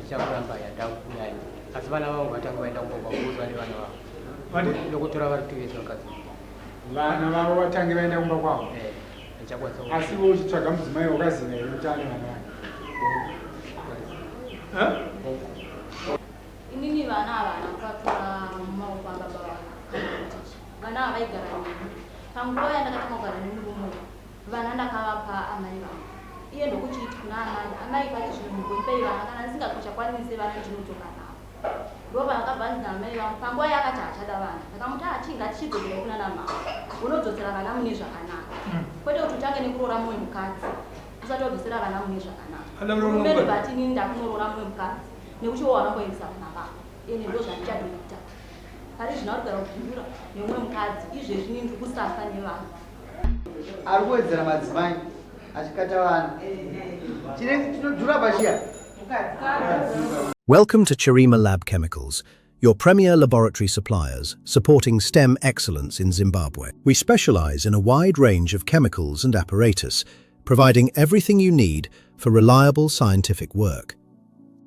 ndichakuramba yandakuyani asi vana vangu vatanga vaenda kumbobva kuuzwa nevana vavo ndokutora vari tuvese vakazi vana vavo vatange vaenda kumba kwavo ndichakwanisa asi wo uchitsvaga mudzimai wakaziva here kuti ane vana vake inini vana havana kuvatora mumaoko ababa vana havaigara neni panguva yandakatanga kugara nemurume vana ndakavapa amai vangu iye ndokuchiti kuna amai pati zvinhu ngondipei vana kana ndisingachakwanise vana ndinotoka navo ndo vakabvanzina amai vangu panguva yakati hachada vana ndakamuti achinga tichidzokera kuna namama unodzosera vana mune zvakanaka kwete kuti utange nekuroora mumwe mukadzi usati wodzosera vana mune zvakanaka umene bati inini ndakunoroora mumwe mukadzi nekuti wo wakamboendesa vana vako ene ndo zvandichadoita pari zvino ari kugara kubhindura nemumwe mukadzi izvezvi nini ndiri kusafa nevana ari kuwedzera madzimai achikata vana tinodhura pachiya. Welcome to Chirima Lab Chemicals, your premier laboratory suppliers supporting STEM excellence in Zimbabwe. We specialize in a wide range of chemicals and apparatus, providing everything you need for reliable scientific work.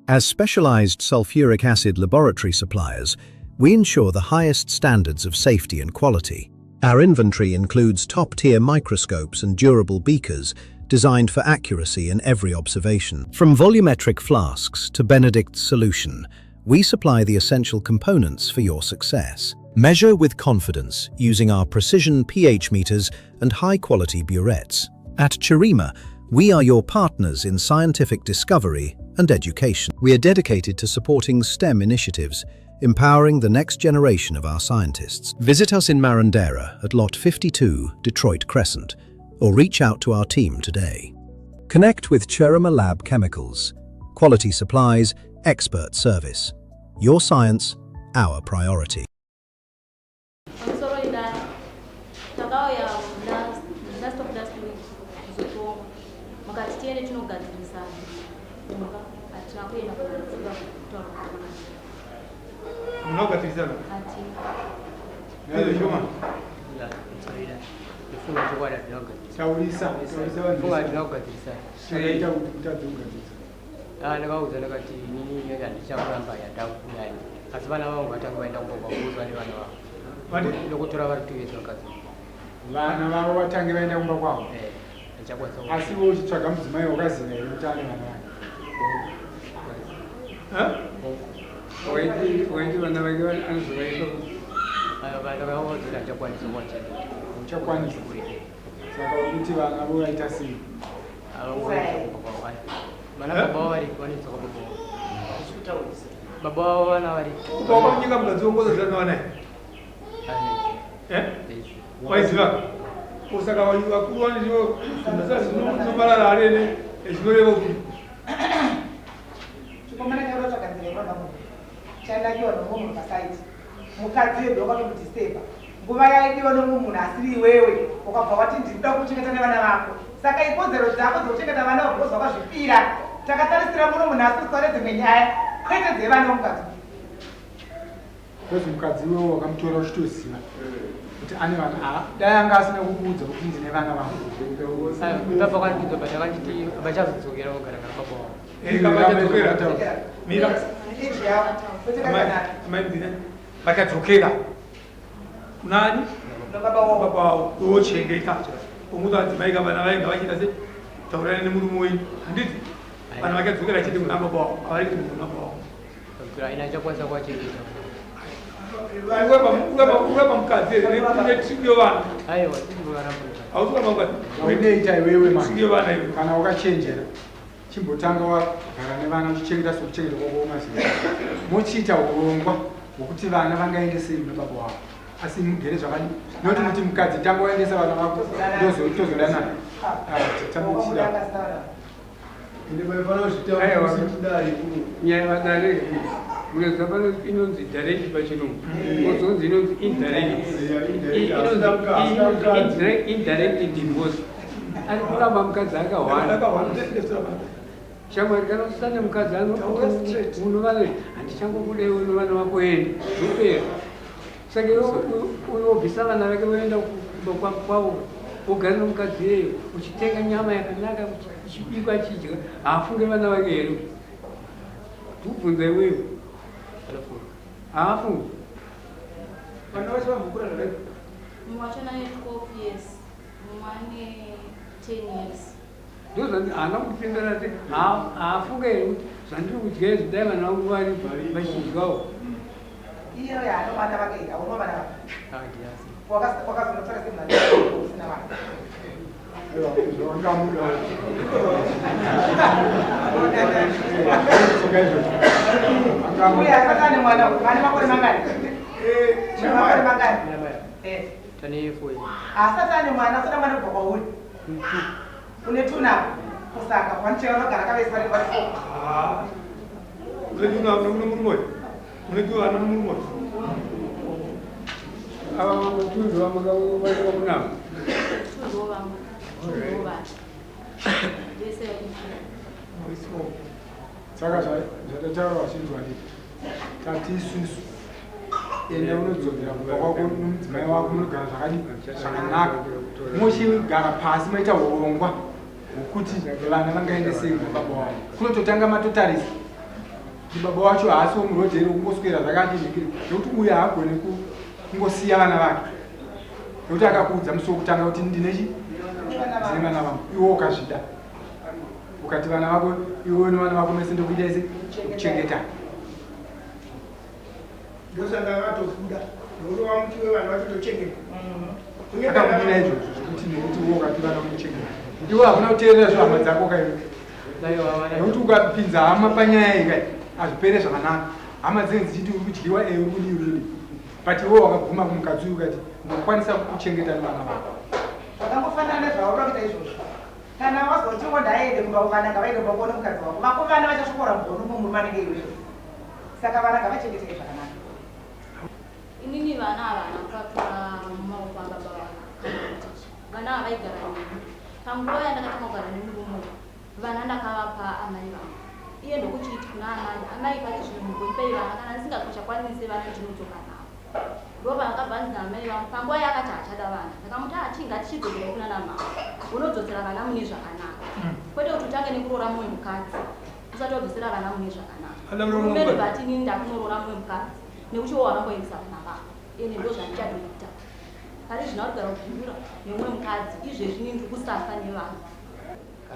As specialized sulfuric acid laboratory suppliers, we ensure the highest standards of safety and quality. Our inventory includes top-tier microscopes and durable beakers designed for accuracy in every observation. From volumetric flasks to Benedict's solution, we supply the essential components for your success. Measure with confidence using our precision pH meters and high-quality burettes. At Chirima, we are your partners in scientific discovery and education. We are dedicated to supporting STEM initiatives, empowering the next generation of our scientists. Visit us in Marandera at Lot 52, Detroit Crescent, or reach out to our team today. Connect with Chirima Lab Chemicals. Quality supplies, expert service. Your science, our priority. ndakauza ndakati inini handichakuramba yandakuyani asi vana vangu vatanga vaenda kumbobva kuuzwa nevana vavo ndokutora vari tuvese vakazi vana vavo vatange vaenda kumba kwavo ndichakwanisa asi wo uchitsvaga mudzimai wakaziva here kuti ane vana vake waiti vana vake anozovaita ndakavaodzera ndichakwanisa uchakwanisa saka kuti vana vo vaita sei mana baba wavo vari vanetsoka baba vavo vana vari ukaoka munyika mukadzi wongoza zvanawana waiziva usaka vakuru vanezvo zvinomarara arene zvinoreva kuti chikomana chauro chakadzireva chandakiwa nomunhu pasaiti mukadzi wedu wakatomudistepa nguva yaidiwa nomunhu asiri iwewe ukabva wati ndinoda kuchengeta nevana vako saka ikodzero dzako dzokuchengeta vana vabvozva vakazvipira takatarisira muno munhu asi usare dzimwe nyaya kwete dzevana vomukadzi kozi mukadzi iwewo wakamutora uchitoziva kuti ane vana dai anga asina kukuudza kuti ndine vana vangu baba kwandidza but akanditi vachazodzokera kugara kana baba vakadzokera kunani baba wochengeta umuti adzimai kavana vainga vachiita se taurani nemurume wenyu handiti vanhu vakadzokera achiti muna baba wavo avari kuti muna baba wavo aina chakwanisa kuwachengeta uwe pamukadzi netiyo vana aiwa hausi pamukadzi unoita iwewe tiyo vana iwe kana wakachenjera chimbotanga wagara nevana uchichengeta sokuchengeta kwakwomaziva mochiita urongwa hwokuti vana vangaendesei nebaba wavo asi mugere zvakadi noti kuti mukadzi tanga waendesa vana vako tozodanana tamuchida nyaya vadare munezva pano inonzi direct pachirungu kozonzi inonzi indirect divorce ari kuramba mukadzi akahwana shamwari kana usane mukadzi unovana handichangokude unovana vako ende zvopera saka unobvisa vana vake voenda kwavo ugare nomukadzi yeyo uchitenga nyama yakanaka uchibikwa chidya haafunge vana vake here Tubvunze wewe. Anofunda. Hafu. Vana vacho vamukura zvakadai. Mwachana ne 12 years. Mwane 10 years. Ndozvati haana kupindura kuti haafunga here kuti zvandiri kudya izvi dai vana vangu vari vachidyawo. Iyo yanomwana vakaita unomwana vako. Yes. Wakazonotora semhari usina vana. Uya asatane mwana vane makore mangani? Makore mangani? Tani 4. Asatane mwana asina mwana kubva kwauri. Une tuna kusaka kwanichera unogara kavesi vari vari 4. Unejuna murumoyo. Unejuna ana murumoyo. Ava tuzo vamakawaika kunama. Tuzo vamwe. Tuzo vati. Vese Saka zvataura vachinzwa nditi tati isusu ende unodzokera kubva kwako nomudzimai wako munogara zvakanaka muchigara pasi maita urongwa hwekuti vana vangaende sei nababa wavo kunototanga matotarisa kuti baba wacho haasiwo murodheri wokungoswera zvakandizvikiri nokuti uyu haagone kungosiya vana vake nokuti akakuudza musi wokutanga kuti ndine vana vangu iwo ukazvida ukati vana vako iwe nevana vako mese ndokuita ise kuchengeta ndosanga vakatofuda nokuti wamutiwe vanhu vachitochengeta akakudina izvozvo zvokuti nekuti iwo ukati vana kuchengeta iwo hakuna kuteerera zvehama dzako kaio nokuti ukapinza hama panyaya iyi kai hazvipere zvakanaka hama dzenyu dzichiti uri kudyiwa uri kudii but iwo wakaguma kumukadzi uyu ukati ndokwanisa kuchengeta nevana vako zvakangofanana nezvauda kuita izvozvo kana wazotiwo ndaende kumba kuvana ngavaende kumba kuona mukadzi wako vakovana vachashokora mgono mumurume anenge iwewe saka vana ngavachengeteke zvakanaka. inini vana havana kuvatora mumaoko ababa vana havaigara neni panguva yandakatanga kugara nemurume vana ndakavapa amai vangu iye ndokuchiti kuna amai kati zvino mugondipei vana kana ndisingachakwanise vana ndinodzoka navo ndobva ndakabvanzi naamai vangu panguva yakati hachada vana ndakamuti achinga tichidzokera kuna namama unodzodzera vana mune zvakanaka kwete kuti utange nekuroora mumwe mukadzi usati wadzosera vana mune zvakanaka rumeri vatini ndakunoroora mumwe mukadzi nekuti wo wakamboendesa vana vako ene ndo zvandichadoita pari zvina kugara kupindura nemumwe mukadzi izvezvi ndiri kusafa nevana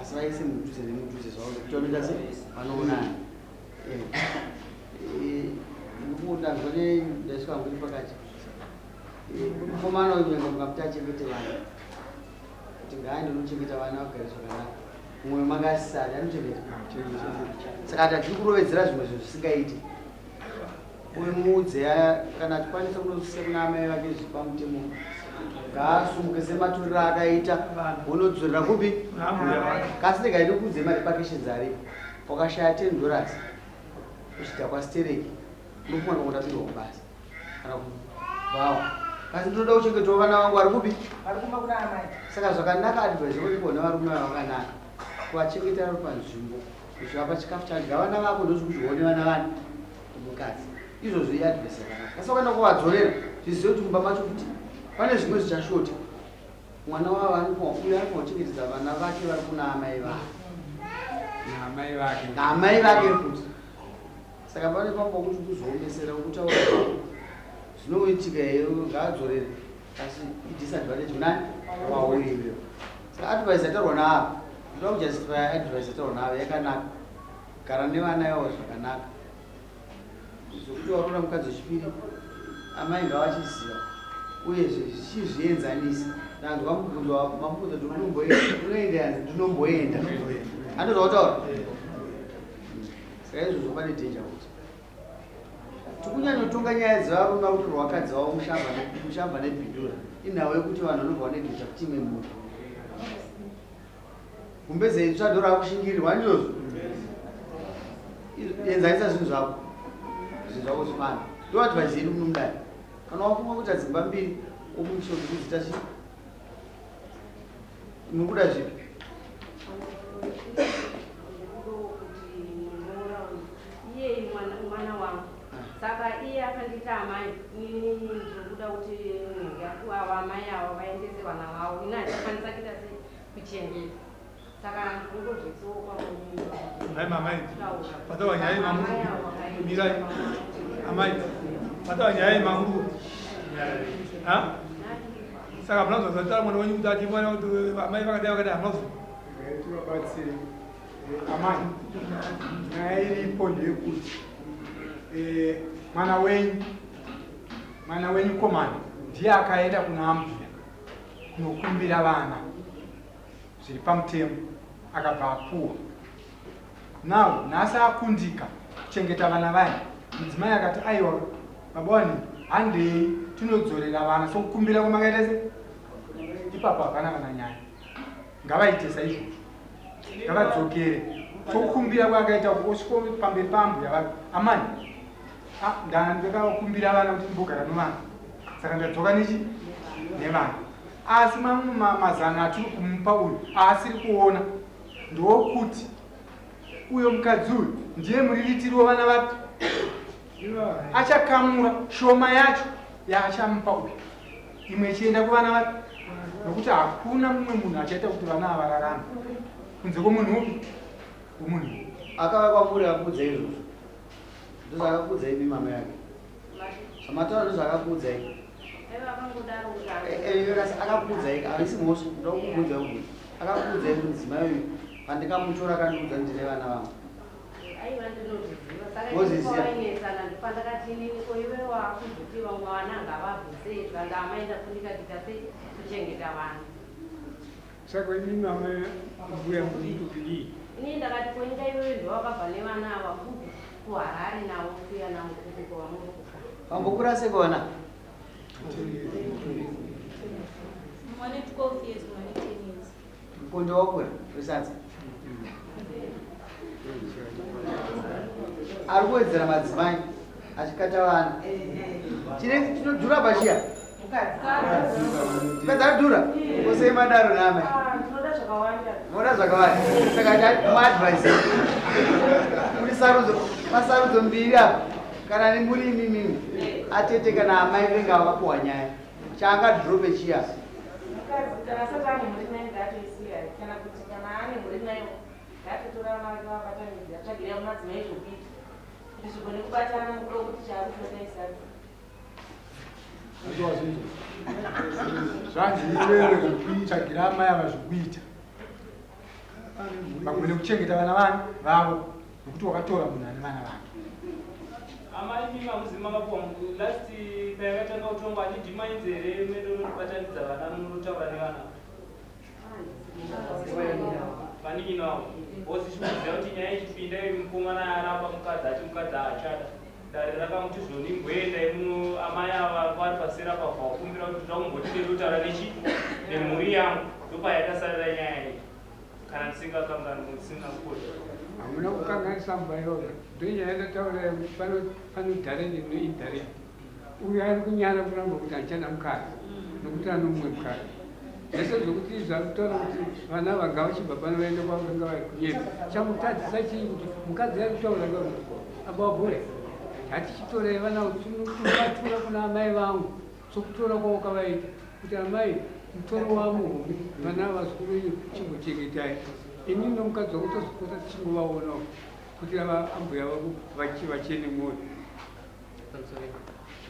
asi vaise mudhuze nemudhuze zvavo kutonoita se vanoonana ndikudanzwa ndaiswa nguri pakati mukomana uyenga mukamuti achengete vana kuti ngaande unochengeta vana vagare zvakanaka mumwe makasisari anochengeta saka tatiri kurovedzera zvimwe zvinhu zvisingaiti uye muudze kana tikwanisa kunosisa kuna amai vake zvipamutemo ngaasumuke sematuriro akaita unodzorera kupi kasi ndingaiti kuudze marepercussions aripo wakashaya $10 kuchita kwastereki unofunga nokutapirwa kubasa kana kubvawa kasi ndinoda kuchengetawo vana vangu vari kupi vari kumba kuna amai saka zvakanaka advise kuti kona varume vakanaka kuvachengeta vari panzvimbo zvivapa chikafu chadya vana vako ndozvikuti vana vani mukadzi izvozvo iadvise yakanaka asi wakaenda kuvadzorera zvizive kuti mumba macho kuti pane zvimwe zvichashota mwana wavo uyo ari kuchengetedza vana vake vari kuna amai vake naamai vake futi saka pane pamba kuti kuzoomesera kutaura zvinoitika iyo ngaadzorere asi idisadvantage kunani wauiwe saka advice yatarwa naavo ndoda kujustify advice yatarwa navo yakanaka gara nevana yavo zvakanaka zvokuti waroora mukadzi wechipiri amai ngavachiziva uye zvichizvienzanisa ndanzwa mubvunzo mamubvunzo kuti unoenda yanzi ndinomboenda andozva kutaura saka izvozvo pane danger kuti tikunyanyotonga nyaya dzevarume kuti rwakadzi wavo mushamba nebhindura inhau yekuti vanhu vanobva vanegecha kuti imwe munhu kumbeze tsvadoro akushingirirwa ndizvozvo enzanisa zvinhu zvako zvifana ndo advice yedu muno mudai kana wafunga kuti adzimba mbiri omushoko kudzita chi mukuda zvipi iye mwana wangu saka iye akandita amai ini ndinokuda kuti ngakuva amai avo vaendese vana vavo ini handikwanisa kuita sei kuchengeta saka ngozvitsoka hai mamai patawa nyaya mamuru mirai amai patawa nyaya mamuru ha saka mnazozatara mwana wenyu kuti achimwana kuti amai vakadai vakadai hamnozo tivabatsire amai nyaya iripo ndeyekuti mwana wenyu komana ndiye akaenda kuna ambuya kunokumbira vana zviri pamutemo akabva apuwa nawo nhasi akundika kuchengeta vana vaya mudzimai akati aiwa baba wani handei tinodzorera vana sokukumbira kwamakaita se ipapo hapana vana nyaya ngavaite saizvozvo ngavadzokere sokukumbira kwaakaita osviko pamberi paambuya vake amai ndakakumbira vana kuti ndimbogara novana saka ndadzoka nechi nevana asi mamwe mazana atiri kumupa uyu asiri kuona ndokuti uyo mukadzi uyu ndiye muriritiri wevana vake achakamura shoma yacho yaachamupa uyu imwe ichienda kuvana vake nokuti hakuna mumwe munhu achaita kuti vana avararame kunze kwomunhu upi womunhu akava kwamuri akudza izvozvo ndozvakakudza imi mama yake zvamataura ndozvakakudza i akakudza i haisi mhosva ndokubudza kuti akakudza i mudzimai uyu pandikamutora akandiudza ndine vana vangu saka imi mama mbuya mbuitokidii ini ndakati kwenyika iwewe ndowakabva nevana ava kuharare navo kuya namukukuko vamunokuka vambokura sekona Mwane 12 years, mwane 10 years. mpunde wakura wesadza ari kuwedzera madzimai achikata vana chinodhura pachiya kadzaradhura osei madaro namai moda zvakawanda saka muadvise muri masarudzo mbiri apa kana nemuri imimimi atete kana amai venga vakapuwa nyaya chaangadhirope chiya zvanzi iwewe kuitsvagira amai ava zvekuita vagone kuchengeta vana vavo nokuti wakatora munhu ane vana vake amai mimi hamuzivi makapuwa last payakatanga kutongwa achidhimainzere mendonotbatanidza vana munotaura nevana paninginavo osichimuziva kuti nyaya ichipinda mukomana arapa mukadzi achimukadzi achada dare rakamuti zvonimbwenda imuno amai ava vari pasera pabva wakumbira kuti takumbotidetotaura nechi nemhuri yangu ndopayakasarira nyaya iyi kana ndisingakamganisingakuri hamuna kukanganisa mbayoga ndonyaya yandataura panodhare ninoidhare uyu ari kunyara kuramba kuti hachana mukadzi nokuti anomumwe mukadzi zvese zvokuti zvakutaura kuti vana vanga vachibva pano vaende kwavanga vari kunyema chamutadzisa chii kuti mukadzi ari kutaura ababhure hatichitorei vana tinovatura kuna amai vangu sokutora kwawakavaita kuti amai mutoro wamuhombe vana vazukuru chimbochengetai ini nomukadzi wakutozopota tichingovaonawo kuti ambuya vavo vachene mwoyo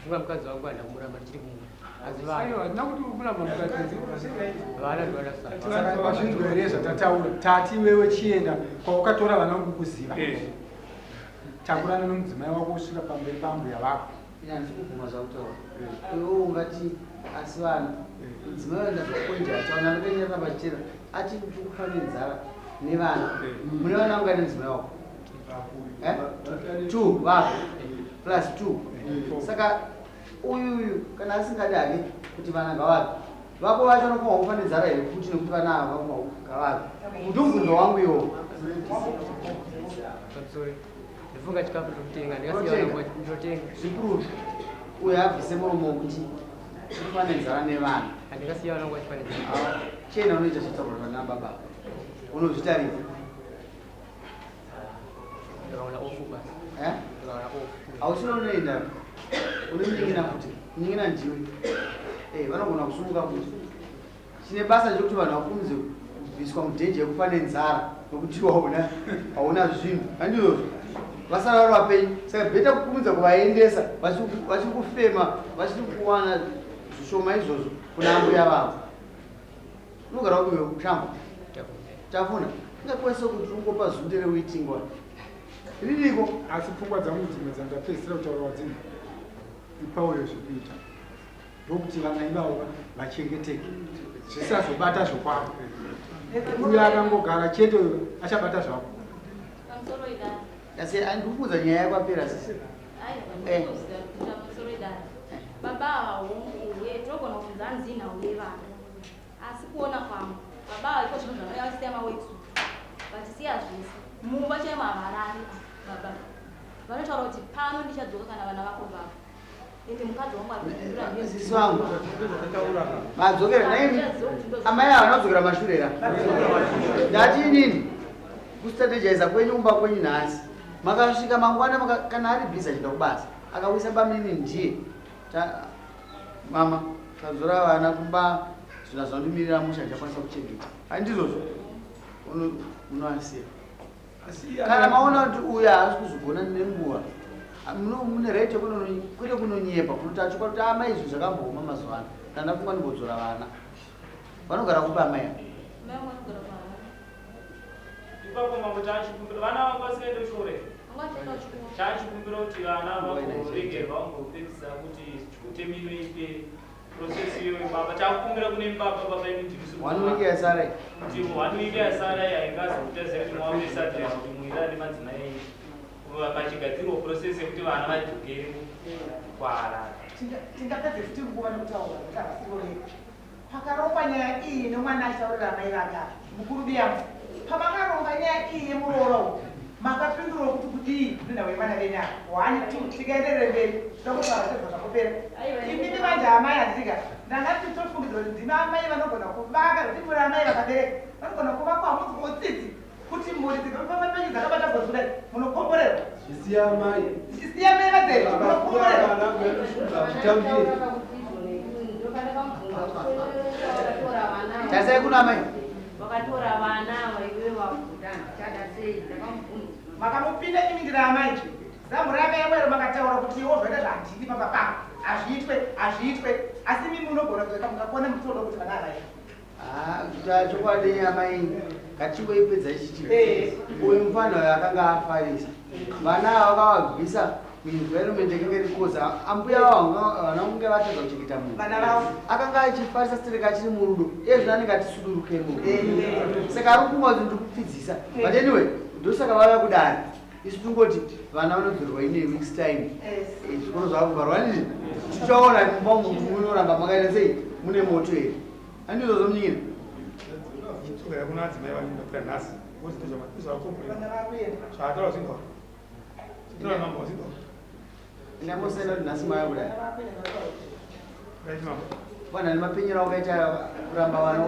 funga mukadzi wangu anda kumuramba tiri kumwe aiwa hatina kuti uri kuramba mukadzi vana saka vazvinzwereza tataura tati wewe chienda kwaukatora vana vangu kuziva takurana nomudzimai wako kusvika pamberi paambuya vako inandisi kuvhuma zvakutaura iwewo ungati asi vanhu mudzimai wenda zvapoindi ataona anopenyerera pachitero ati kuti kufa nenzara nevana mune vana vanga nemudzimai wako 2 vako plus 2 saka uyuyu kana asingadake kuti vana ngavake vako vacho nokuva kufa nenzara here futi nekuti vana ava vakuva ngavake kuti ubvunzo wangu iwo ndifunga chikafu tokutenga ndikasiyaotenga zvikuru uyu abvise muromo wokuti kufa nenzara nevana handikasiya vanangu vachifanira chena unoita chitaura vana baba unozvitarira ndakaona ofu basi ndakaona ofu hausina unoenda unonyingina kuti nyingina ndiwe vanogona kusunga kuti chine basa chokuti vanhu vakumze kuiswa mudhenje yekufa nenzara nokuti hauna zvinhu handizvozvo vasara vari vapenyu saka bheta kukumudza kuvaendesa vachiri kufema vachiri kuwana zvishoma izvozvo kuna ambuya vavo unogara kuyo shamba tafuna ingakwanisa kuti ungopa zunde rewaiting one ririko asi pfungwa dzangu dzimwe dzandapedzisira kutaura wadzimwe ipauyo zvekuita ndokuti vana ivavo vachengeteke zvisazobata zvokwavo uyo akangogara chete achabata zvako asi andikubudza nyaya yakwapera sisi baba haunguye togona kunza nzina uye vana asi kuona kwangu baba iko zvinhu zvanoyasiyama wetu vatisiya zvese mumba chaimo havarari baba vanotaura kuti pano ndichadzoka kana vana vako vavo ende mukadzi wangu sisi wangu madzokera naimi amai avanadzokera mashurera ndati inini kustrategiza kwenyumba kwenyu nhasi makasvika mangwana kana ari bhisa achida kubasa akawisa bamini ndiye mama kazora vana kumba zvina zvandimirira musha ndichakwanisa kuchengeta handizvozvo unoasiya kana maona kuti uyu haasi kuzogona nenguva mune right kwete kunonyepa kunotachuka kuti amai izvi zvakamboma mazuva ano kana ndafunga ndimbodzora vana vanogara kupa amai ipapo mambo chachikumbira vana vangu vasingaende shure chachikumbira kuti vana vangoregerwa vangopedzisa kuti kutemino ipe process iyoyo baba chakukumbira kune baba baba imudhibisi 1 week yasarai kuti 1 week yasarai haingazokutazira kuti mwaonesadhira kuti muira nemadzimai pachigadzirwa process yekuti vana vadzokere kuharara tingapedze futi nguva nekutaura kuti havasivorei pakarongwa nyaya iyi nemwana achaurira amai vake mukuru biyangu pamakaronga nyaya iyi yemurooro makapindura kuti kudii nina wemwana venya 1 2 tikaenderere mberi ndokutaura sezvo zvakupera imini vanje amai handika ndangati tofungidzwa kuti ndima amai vanogona kuvaka kuti muri amai vakabereka vanogona kuvakwa hamudzi kotsitsi kuti mhuri dzikapamapenyu dzakabata gozudai munokomborerwa zvisiya mai vadzeri munokomborerwa tasai kuna mai vakatora vana vaive vakudana sei ndakamubvunza makamupinda imindira amai zamu rame yamwero makataura kuti iwo zvene zvandini papapapa hazviitwe asi mimi munogona kuzoka mukakone mutodo kuti vana avai chokwadi amai ngachingoipedza ichichi uyu mufana uyo akanga afarisa vana ava vakavabvisa kuenvironment ekenge rikoza ambuya vavo vanonge vatadza kuchengeta munhu akanga achifarisa stereka achiri murudo iye zvino anenge atisudurukemo saka ari kufunga kuti ndikupfidzisa but anyway ndosaka vava kudari isu tungoti vana vanodzorwa ine weeks time zvikoro zvava kuvharwa nini tichaona mumba muntu munoramba makaita sei mune moto here handizvozvo munyikira sokera kuna adzimai vanopera nhasi kuti zvakataura zvinga zitaura mambo wazinga ndambosenda kuti nhasi maya kudai bwana nemapenyero wakaita kuramba vana